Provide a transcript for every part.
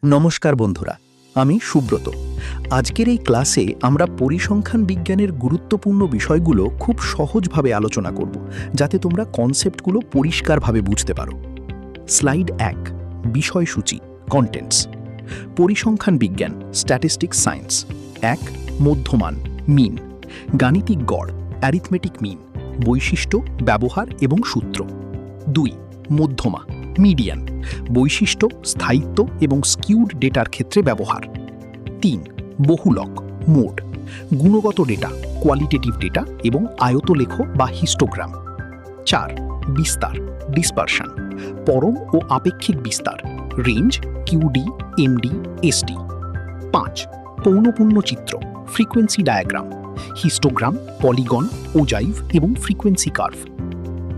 নমস্কার বন্ধুরা, আমি সুব্রত। আজকের এই ক্লাসে আমরা পরিসংখ্যান বিজ্ঞানের গুরুত্বপূর্ণ বিষয়গুলো খুব সহজভাবে আলোচনা করব, যাতে তোমরা কনসেপ্টগুলো পরিষ্কারভাবে বুঝতে পারো। স্লাইড 1, বিষয়সূচি, কন্টেন্টস। পরিসংখ্যান বিজ্ঞান, স্ট্যাটিস্টিক্স সায়েন্স। 1, মধ্যমান, মিন, গাণিতিক গড়, অ্যারিথমেটিক মিন, বৈশিষ্ট্য, ব্যবহার এবং সূত্র। 2, মধ্যমা, মিডিয়ান, বৈশিষ্ট্য, স্থায়িত্ব এবং স্কিউড ডেটার ক্ষেত্রে ব্যবহার। 3, বহুলক, মোড, গুণগত ডেটা, কোয়ালিটেটিভ ডেটা এবং আয়তলেখ বা হিস্টোগ্রাম। 4, বিস্তার, ডিসপারশন, পরম ও আপেক্ষিক বিস্তার, রেঞ্জ, কিউডি, এমডি, এসডি। 5, পৌনঃপুন্য চিত্র, frequency diagram, histogram, polygon, ogive এবং ফ্রিকোয়েন্সি কার্ভ।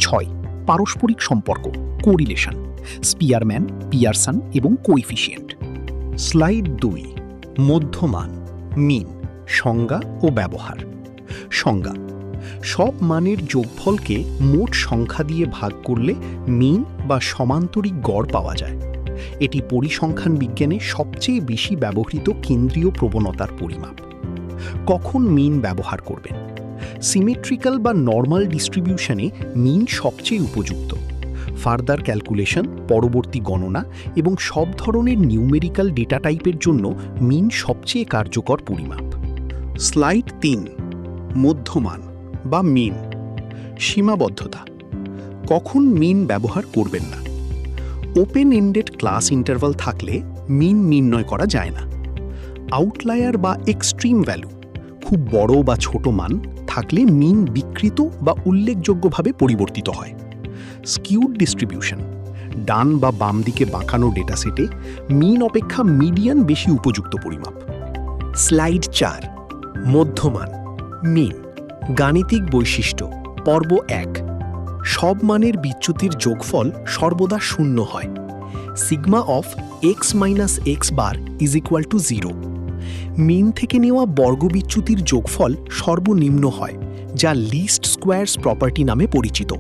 6, পারস্পরিক সম্পর্ক, কোরিলেশন, স্পিয়ারম্যান, পিয়ারসন এবং কোএফিসিয়েন্ট। স্লাইড 2, মধ্যমান, মিন, সংজ্ঞা ও ব্যবহার। সংজ্ঞা: সব মানের যোগফলকে মোট সংখ্যা দিয়ে ভাগ করলে মিন বা সমান্তরিক গড় পাওয়া যায়। এটি পরিসংখ্যান বিজ্ঞানে সবচেয়ে বেশি ব্যবহৃত কেন্দ্রীয় প্রবণতার পরিমাপ। কখন মিন ব্যবহার করবেন? সিমেট্রিক্যাল বা নর্মাল ডিস্ট্রিবিউশনে মিন সবচেয়ে উপযুক্ত। ফার্দার ক্যালকুলেশন, পরবর্তী গণনা এবং সব ধরনের নিউমেরিক্যাল ডেটা টাইপের জন্য মিন সবচেয়ে কার্যকর পরিমাপ। স্লাইড 3, মধ্যমান বা মিন, সীমাবদ্ধতা। কখন মিন ব্যবহার করবেন না? ওপেন এন্ডেড ক্লাস ইন্টারভাল থাকলে মিন নির্ণয় করা যায় না। আউটলায়ার বা এক্সট্রিম ভ্যালু, খুব বড় বা ছোট মান থাকলে মিন বিকৃত বা উল্লেখযোগ্যভাবে পরিবর্তিত হয়। স্কিউড ডিস্ট্রিবিউশন, ডান বা বাম দিকে বাঁকানো ডেটাসেটে মিন অপেক্ষা মিডিয়ান বেশি উপযুক্ত পরিমাপ। স্লাইড 4, মধ্যমান, মিন, গাণিতিক বৈশিষ্ট্য, পর্ব 1। সব মানের বিচ্যুতির যোগফল সর্বদা শূন্য হয়। Sigma of x minus X bar is equal two 0। মিন থেকে নেওয়া বর্গবিচ্যুতির যোগফল সর্বনিম্ন হয়, যা লিস্ট স্কোয়ারস প্রপার্টি নামে পরিচিত।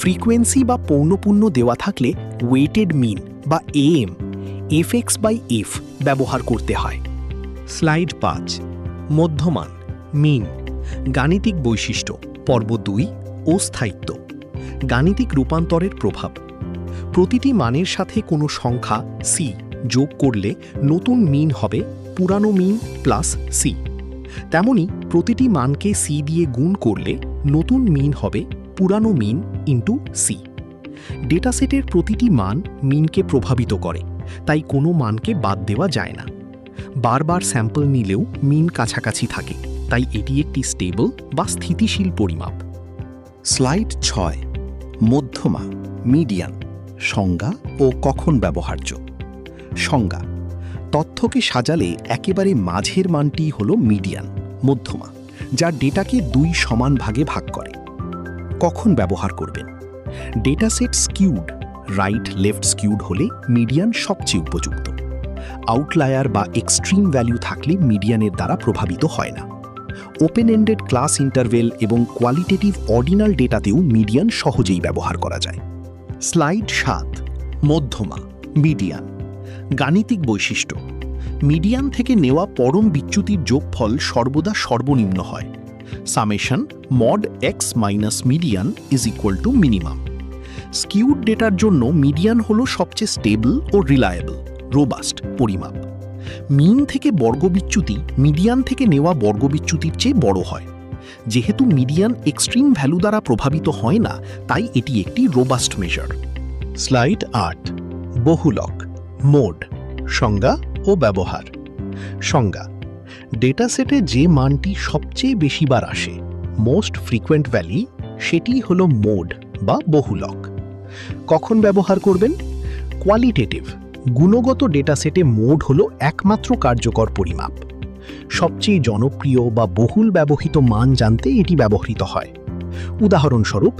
ফ্রিকোয়েন্সি বা পৌনঃপুন্য দেওয়া থাকলে ওয়েটেড মিন বা এএম, এফএক্স বাই এফ ব্যবহার করতে হয়। স্লাইড 5, মধ্যমান, মিন, গাণিতিক বৈশিষ্ট্য, পর্ব 2 ও স্থায়িত্ব। গাণিতিক রূপান্তরের প্রভাব: প্রতিটি মানের সাথে কোনো সংখ্যা সি যোগ করলে নতুন মিন হবে পুরানো মিন প্লাস সি। তেমনি প্রতিটি মানকে সি দিয়ে গুণ করলে নতুন মিন হবে পুরানো মিন ইন্টু সি। ডেটাসেটের প্রতিটি মান মিনকে প্রভাবিত করে, তাই কোনো মানকে বাদ দেওয়া যায় না। বারবার স্যাম্পল নিলেও মিন কাছাকাছি থাকে, তাই এটি একটি স্টেবল বা স্থিতিশীল পরিমাপ। স্লাইড 6, মধ্যমা, মিডিয়ান, সংজ্ঞা ও কখন ব্যবহার্য। সংজ্ঞা: তথ্যকে সাজালে একেবারে মাঝের মানটি হল মিডিয়ান, মধ্যমা, যা ডেটাকে 2 সমান ভাগে ভাগ করে। কখন ব্যবহার করবেন? Dataset skewed, right left skewed হলে মিডিয়ান সবচেয়ে উপযুক্ত। আউটলায়ার বা এক্সট্রিম ভ্যালু থাকলে মিডিয়ানের দ্বারা প্রভাবিত হয় না। ওপেন এন্ডেড ক্লাস ইন্টারভেল এবং কোয়ালিটেটিভ অর্ডিনাল ডেটাতেও মিডিয়ান সহজেই ব্যবহার করা যায়। স্লাইড 7, মধ্যমা, মিডিয়ান, গাণিতিক বৈশিষ্ট্য। মিডিয়ান থেকে নেওয়া পরম বিচ্যুতির যোগফল সর্বদা সর্বনিম্ন হয়। Summation mod X minus median is equal two minimum. Skewed ডেটার জন্য মিডিয়ান হল সবচেয়ে স্টেবল ও রিলায়েবল, রোবাস্ট পরিমাপ। মিন থেকে বর্গবিচ্যুতি মিডিয়ান থেকে নেওয়া বর্গবিচ্যুতির চেয়ে বড় হয়। যেহেতু মিডিয়ান এক্সট্রিম ভ্যালু দ্বারা প্রভাবিত হয় না, তাই এটি একটি রোবাস্ট মেজার। স্লাইড 8, বহুলক, মোড, সংজ্ঞা ও ব্যবহার। সংজ্ঞা: ডেটাসেটে যে মানটি সবচেয়ে বেশিবার আসে, মোস্ট ফ্রিকোয়েন্ট ভ্যালি, সেটি হল মোড বা বহুলক। কখন ব্যবহার করবেন? কোয়ালিটেটিভ, গুণগত ডেটাসেটে মোড হল একমাত্র কার্যকর পরিমাপ। সবচেয়ে জনপ্রিয় বা বহুল ব্যবহৃত মান জানতে এটি ব্যবহৃত হয়। উদাহরণস্বরূপ,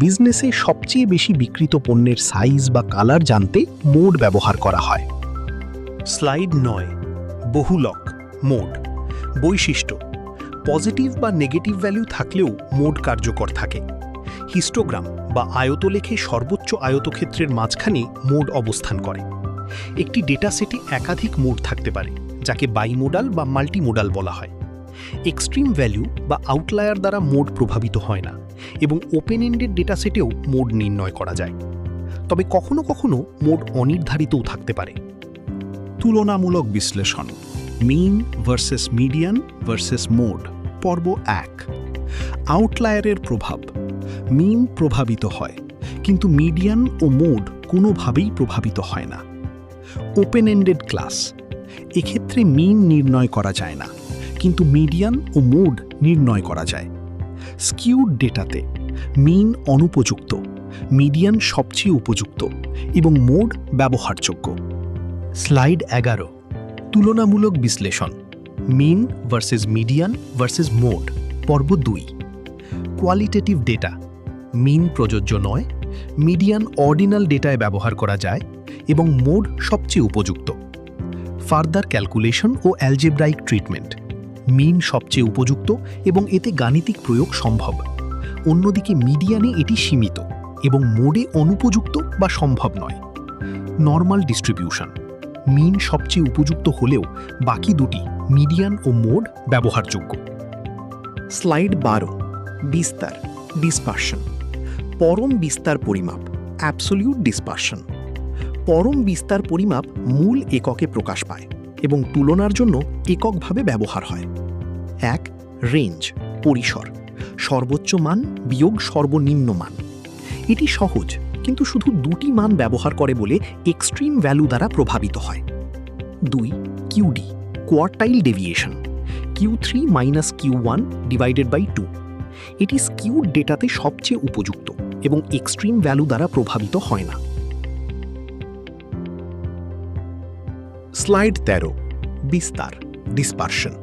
বিজনেসে সবচেয়ে বেশি বিক্রিত পণ্যের সাইজ বা কালার জানতে মোড ব্যবহার করা হয়। স্লাইড 9, বহুলক, মোড, বৈশিষ্ট্য। পজিটিভ বা নেগেটিভ ভ্যালু থাকলেও মোড কার্যকর থাকে। হিস্টোগ্রাম বা আয়তলেখে সর্বোচ্চ আয়তক্ষেত্রের মাঝখানে মোড অবস্থান করে। একটি ডেটা সেটে একাধিক মোড থাকতে পারে, যাকে বাইমোডাল বা মাল্টিমোডাল বলা হয়। এক্সট্রিম ভ্যালু বা আউটলায়ার দ্বারা মোড প্রভাবিত হয় না এবং ওপেন এন্ডেড ডেটা সেটেও মোড নির্ণয় করা যায়। তবে কখনো কখনো মোড অনির্ধারিতও থাকতে পারে। তুলনামূলক বিশ্লেষণ, মিন ভার্সেস মিডিয়ান ভার্সেস মোড, পর্ব 1। আউটলায়ারের প্রভাব। মিন প্রভাবিত হয়, কিন্তু মিডিয়ান ও মোড কোনোভাবেই প্রভাবিত হয় না। Open ended class. এক্ষেত্রে মিন নির্ণয় করা যায় না, কিন্তু মিডিয়ান ও মোড নির্ণয় করা যায়। স্কিউড ডেটাতে মিন অনুপযুক্ত, মিডিয়ান সবচেয়ে উপযুক্ত এবং মোড ব্যবহারযোগ্য। স্লাইড 11। তুলনামূলক বিশ্লেষণ, মিন ভার্সেস মিডিয়ান ভার্সেস মোড, পর্ব 2। Qualitative data. মিন প্রযোজ্য নয়, মিডিয়ান অর্ডিনাল ডেটায় ব্যবহার করা যায় এবং মোড সবচেয়ে উপযুক্ত। ফার্দার ক্যালকুলেশন ও অ্যালজেব্রাইক ট্রিটমেন্ট। মিন সবচেয়ে উপযুক্ত এবং এতে গাণিতিক প্রয়োগ সম্ভব। অন্যদিকে মিডিয়ানে এটি সীমিত এবং মোডে অনুপযুক্ত বা সম্ভব নয়। Normal distribution. মিন সবচেয়ে উপযুক্ত হলেও বাকি দুটি মিডিয়ান ও মোড ব্যবহারযোগ্য। স্লাইড 12। বিস্তার, ডিসপারশন। পরম বিস্তার পরিমাপ, অ্যাবসোলিউট ডিসপারশন। পরম বিস্তার পরিমাপ মূল এককে প্রকাশ পায় এবং তুলনার জন্য এককভাবে ব্যবহার হয়। 1. রেঞ্জ, পরিসর। সর্বোচ্চ মান বিয়োগ সর্বনিম্ন মান। এটি সহজ, কিন্তু শুধু দুটি মান ব্যবহার করে বলে এক্সট্রিম ভ্যালু দ্বারা প্রভাবিত হয়। 2. QD, quartile deviation. Q3 minus Q1 divided by 2। এটি স্কিউড ডেটাতে সবচেয়ে উপযুক্ত এবং এক্সট্রিম ভ্যালু দ্বারা প্রভাবিত হয় না। স্লাইড 13। বিস্তার, ডিসপারশন।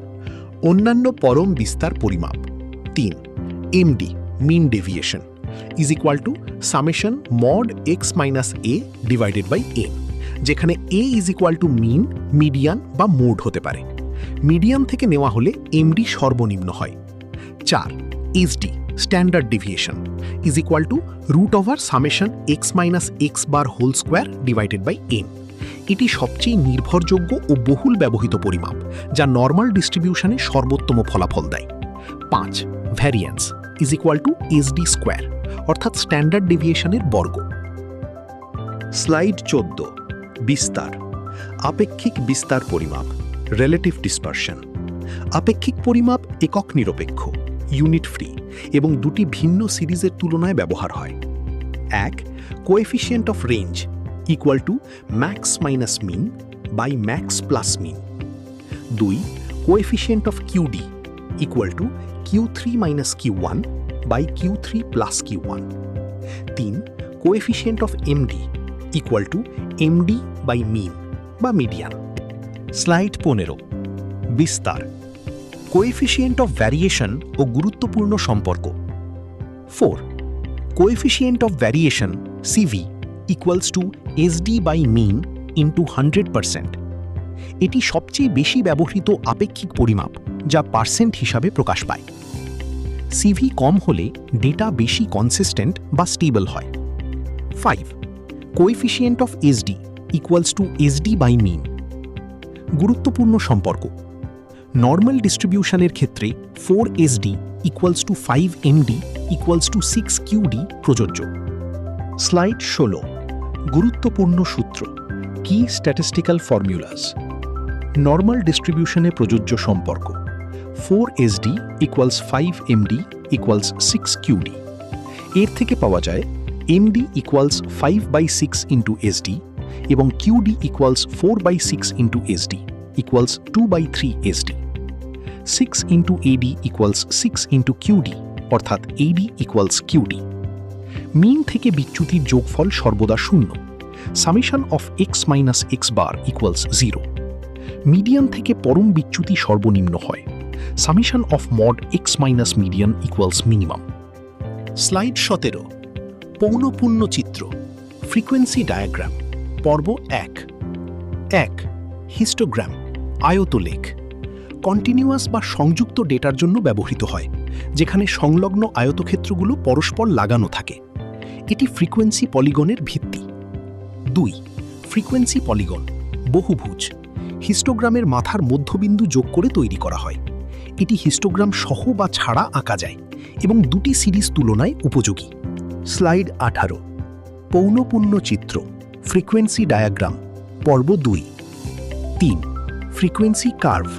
অন্যান্য পরম বিস্তার পরিমাপ। 3. MD, mean deviation, is equal to summation mod X minus A divided by N, যেখানে A is equal to mean, median বা মোড হতে পারে। মিডিয়ান থেকে নেওয়া হলে এমডি সর্বনিম্ন হয়। 4. SD, standard deviation, is equal to root over summation X minus X bar whole square divided by N. এটি সবচেয়ে নির্ভরযোগ্য ও বহুল ব্যবহৃত পরিমাপ, যা নর্মাল ডিস্ট্রিবিউশনে সর্বোত্তম ফলাফল দেয়। 5. Variance, is equal two SD square, অর্থাৎ স্ট্যান্ডার্ড ডেভিয়েশনের বর্গ। স্লাইড 14। বিস্তার, আপেক্ষিক বিস্তার পরিমাপ, রিলেটিভ ডিসপারশন। আপেক্ষিক পরিমাপ একক নিরপেক্ষ, ইউনিট ফ্রি এবং দুটি ভিন্ন সিরিজের তুলনায় ব্যবহার হয়। 1. Coefficient of range equal to max minus min by max plus min. 2. Coefficient of QD equal to Q3 minus Q1 by Q3 plus Q1। 3. Coefficient of MD equal to MD by mean বা median. Slide 15। বিস্তার, coefficient of variation ও গুরুত্বপূর্ণ সম্পর্ক। 4. Coefficient of variation CV equals to SD by mean into 100%। এটি সবচেয়ে বেশি ব্যবহৃত আপেক্ষিক পরিমাপ, যা পার্সেন্ট হিসাবে প্রকাশ পায়। সিভি কম হলে ডেটা বেশি কনসিস্টেন্ট বা স্টেবল হয়। 5. Coefficient of SD equals to SD by mean. গুরুত্বপূর্ণ সম্পর্ক, নর্মাল ডিস্ট্রিবিউশনের ক্ষেত্রে 4SD equals to 5MD equals to 6QD প্রযোজ্য। স্লাইড 16। গুরুত্বপূর্ণ সূত্র, কি স্ট্যাটিস্টিক্যাল ফর্মুলাস। নর্মাল ডিস্ট্রিবিউশনে প্রযোজ্য সম্পর্ক 4SD equals 5MD equals 6QD। এর থেকে পাওয়া যায় MD ইকুয়ালস 5/6 ইন্টু SD এবং QD equals 4/6 into SD equals 2/3 SD. 6 into AD equals 6 into QD, অর্থাৎ AD equals QD. মিন থেকে বিচ্যুতির যোগফল সর্বদা শূন্য। Summation of x minus x bar equals 0। Median থেকে পরম বিচ্যুতি সর্বনিম্ন হয়। Summation of mod x minus median equals minimum. Slide 17। পৌনঃপুন্য চিত্র, ফ্রিকোয়েন্সি ডায়াগ্রাম, পর্ব 1। 1. হিস্টোগ্রাম, আয়তলেখ। কন্টিনিউয়াস বা সংযুক্ত ডেটার জন্য ব্যবহৃত হয়, যেখানে সংলগ্ন আয়তক্ষেত্রগুলো পরস্পর লাগানো থাকে। এটি ফ্রিকোয়েন্সি পলিগনের ভিত্তি। 2. ফ্রিকোয়েন্সি পলিগন, বহুভুজ, হিস্টোগ্রামের মাথার মধ্যবিন্দু যোগ করে তৈরি করা হয়। এটি হিস্টোগ্রাম সহ বা ছাড়া আঁকা যায় এবং দুটি সিরিজ তুলনায় উপযোগী। স্লাইড 18, পৌনঃপুন্য চিত্র, ফ্রিকোয়েন্সি ডায়াগ্রাম, পর্ব 2। 3. ফ্রিকোয়েন্সি কার্ভ,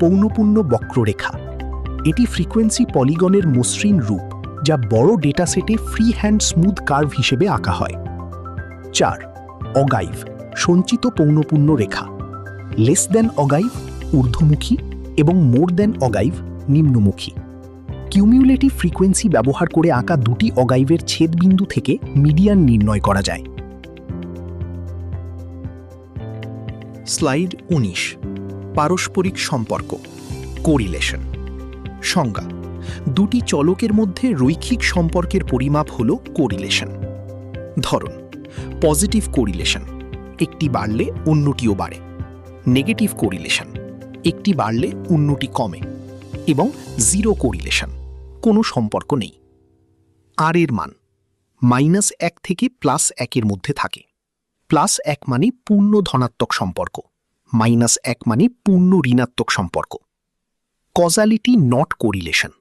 পৌনঃপুন্য বক্ররেখা। এটি ফ্রিকোয়েন্সি পলিগনের মসৃণ রূপ, যা বড় ডেটাসেটে ফ্রি হ্যান্ড স্মুথ কার্ভ হিসেবে আঁকা হয়। 4. অগাইভ, সঞ্চিত পৌনঃপুন্য রেখা। লেস দ্যান অগাইভ ঊর্ধ্বমুখী এবং মোর দ্যান অগাইভ নিম্নমুখী। কিউমিউলেটিভ ফ্রিকোয়েন্সি ব্যবহার করে আঁকা দুটি অগাইভের ছেদবিন্দু থেকে মিডিয়ান নির্ণয় করা যায়। স্লাইড 19, পারস্পরিক সম্পর্ক, কোরিলেশন। সংজ্ঞা: দুটি চলকের মধ্যে রৈখিক সম্পর্কের পরিমাপ হল কোরিলেশন। ধরন: পজিটিভ কোরিলেশন, একটি বাড়লে অন্যটিও বাড়ে। নেগেটিভ কোরিলেশন, একটি বাড়লে অন্যটি কমে। এবং জিরো কোরিলেশন, কোনো সম্পর্ক নেই। আর এর মান -1 থেকে +1 মধ্যে থাকে। +1 মানে পূর্ণ ধনাত্মক সম্পর্ক, -1 মানে পূর্ণ ঋণাত্মক সম্পর্ক। কজালিটি নট কোরিলেশন,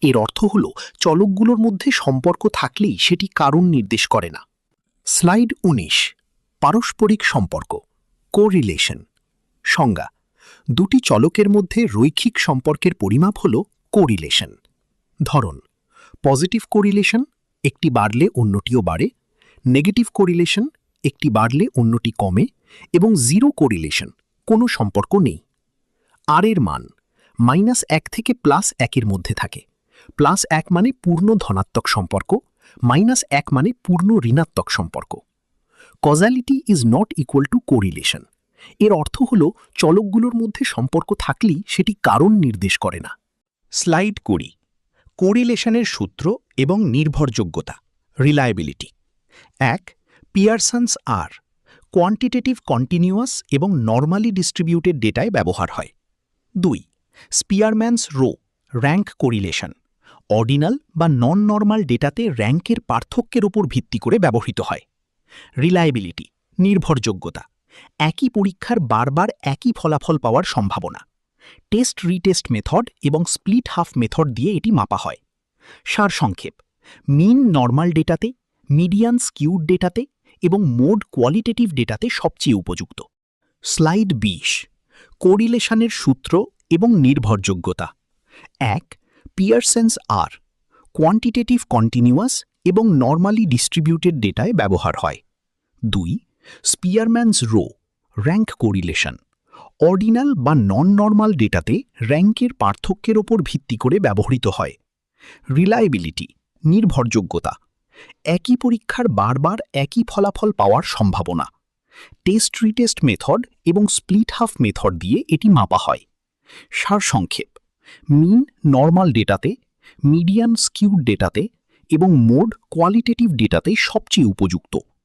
এর অর্থ হল চলকগুলোর মধ্যে সম্পর্ক থাকলেই সেটি কারণ নির্দেশ করে না। স্লাইড 19, পারস্পরিক সম্পর্ক, কোরিলেশন। সংজ্ঞা: দুটি চলকের মধ্যে রৈখিক সম্পর্কের পরিমাপ হল কোরিলেশন। ধরন: পজিটিভ কোরিলেশন, একটি বাড়লে অন্যটিও বাড়ে। নেগেটিভ কোরিলেশন, একটি বাড়লে অন্যটি কমে। এবং জিরো কোরিলেশন, কোনো সম্পর্ক নেই। আর এর মান -1 থেকে +1 মধ্যে থাকে। +1 মানে পূর্ণ ধনাত্মক সম্পর্ক, -1 মানে পূর্ণ ঋণাত্মক সম্পর্ক। Causality is not equal to correlation, এর অর্থ হল চলকগুলোর মধ্যে সম্পর্ক থাকলেই সেটি কারণ নির্দেশ করে না। স্লাইড 20, কোরিলেশনের সূত্র এবং নির্ভরযোগ্যতা, রিলায়েবিলিটি। 1. পিয়ারসনস আর, কোয়ান্টিটেটিভ কন্টিনিউয়াস এবং নরমালি ডিস্ট্রিবিউটেড ডেটায় ব্যবহার হয়। 2. স্পিয়ারম্যানস রো, র্যাঙ্ক কোরিলেশন, অর্ডিনাল বা নন নর্মাল ডেটাতে র্যাঙ্কের পার্থক্যের উপর ভিত্তি করে ব্যবহৃত হয়। রিলায়েবিলিটি, নির্ভরযোগ্যতা, একই পরীক্ষার বারবার একই ফলাফল পাওয়ার সম্ভাবনা। টেস্ট রিটেস্ট মেথড এবং স্প্লিট হাফ মেথড দিয়ে এটি মাপা হয়। সারসংক্ষেপ: মিন নর্মাল ডেটাতে, মিডিয়ান স্কিউড ডেটাতে এবং মোড কোয়ালিটেটিভ ডেটাতে সবচেয়ে উপযুক্ত। স্লাইড 20, কোরিলেশনের সূত্র এবং নির্ভরযোগ্যতা। 1. পিয়ারসনস আর, কোয়ান্টিটেটিভ কন্টিনিউয়াস এবং নরমালি ডিস্ট্রিবিউটেড ডেটায় ব্যবহার হয়। 2. স্পিয়ারম্যানস রো, র্যাঙ্ক কোরিলেশন, অর্ডিনাল বা নন নর্মাল ডেটাতে র্যাঙ্কের পার্থক্যের ওপর ভিত্তি করে ব্যবহৃত হয়। রিলায়েবিলিটি, নির্ভরযোগ্যতা, একই পরীক্ষার বারবার একই ফলাফল পাওয়ার সম্ভাবনা। টেস্ট রিটেস্ট মেথড এবং স্প্লিট হাফ মেথড দিয়ে এটি মাপা হয়। সারসংক্ষেপ: মিন নর্মাল ডেটাতে, মিডিয়ান স্কিউড ডেটাতে এবং মোড কোয়ালিটেটিভ ডেটাতে সবচেয়ে উপযুক্ত।